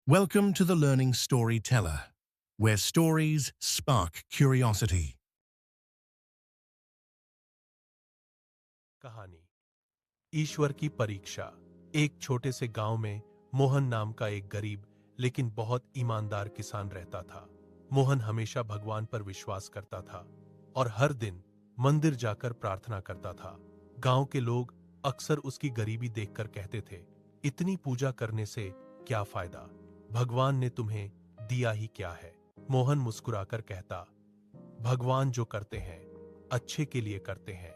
Welcome to the Learning Storyteller, where stories spark curiosity. कहानी ईश्वर की परीक्षा। एक छोटे से गांव में मोहन नाम का एक गरीब लेकिन बहुत ईमानदार किसान रहता था। मोहन हमेशा भगवान पर विश्वास करता था और हर दिन मंदिर जाकर प्रार्थना करता था। गांव के लोग अक्सर उसकी गरीबी देखकर कहते थे, इतनी पूजा करने से क्या फायदा, भगवान ने तुम्हें दिया ही क्या है। मोहन मुस्कुराकर कहता, भगवान जो करते हैं अच्छे के लिए करते हैं।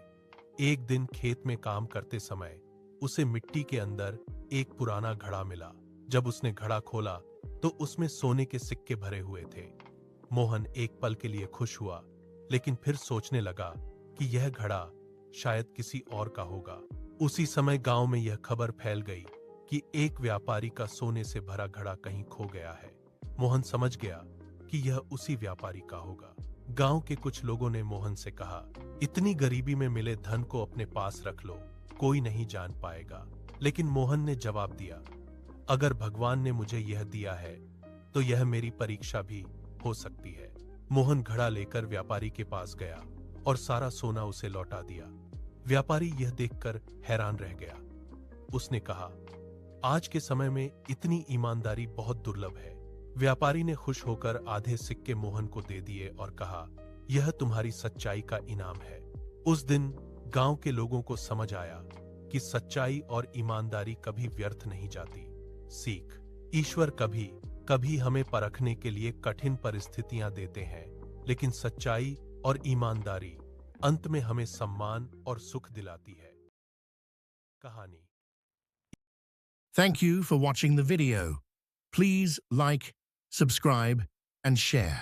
एक दिन खेत में काम करते समय उसे मिट्टी के अंदर एक पुराना घड़ा मिला। जब उसने घड़ा खोला तो उसमें सोने के सिक्के भरे हुए थे। मोहन एक पल के लिए खुश हुआ, लेकिन फिर सोचने लगा कि यह घड़ा शायद किसी और का होगा। उसी समय गांव में यह खबर फैल गई कि एक व्यापारी का सोने से भरा घड़ा कहीं खो गया है। मोहन समझ गया कि यह उसी व्यापारी का होगा। गांव के कुछ लोगों ने मोहन से कहा, इतनी गरीबी में मिले धन को अपने पास रख लो, कोई नहीं जान पाएगा। लेकिन मोहन ने जवाब दिया, अगर भगवान ने मुझे यह दिया है तो यह मेरी परीक्षा भी हो सकती है। मोहन घड़ा लेकर व्यापारी के पास गया और सारा सोना उसे लौटा दिया। व्यापारी यह देखकर हैरान रह गया। उसने कहा, आज के समय में इतनी ईमानदारी बहुत दुर्लभ है। व्यापारी ने खुश होकर आधे सिक्के मोहन को दे दिए और कहा, यह तुम्हारी सच्चाई का इनाम है। उस दिन गांव के लोगों को समझ आया कि सच्चाई और ईमानदारी कभी व्यर्थ नहीं जाती। सीख, ईश्वर कभी कभी हमें परखने के लिए कठिन परिस्थितियां देते हैं, लेकिन सच्चाई और ईमानदारी अंत में हमें सम्मान और सुख दिलाती है। कहानी। Thank you for watching the video. Please like, subscribe, and share.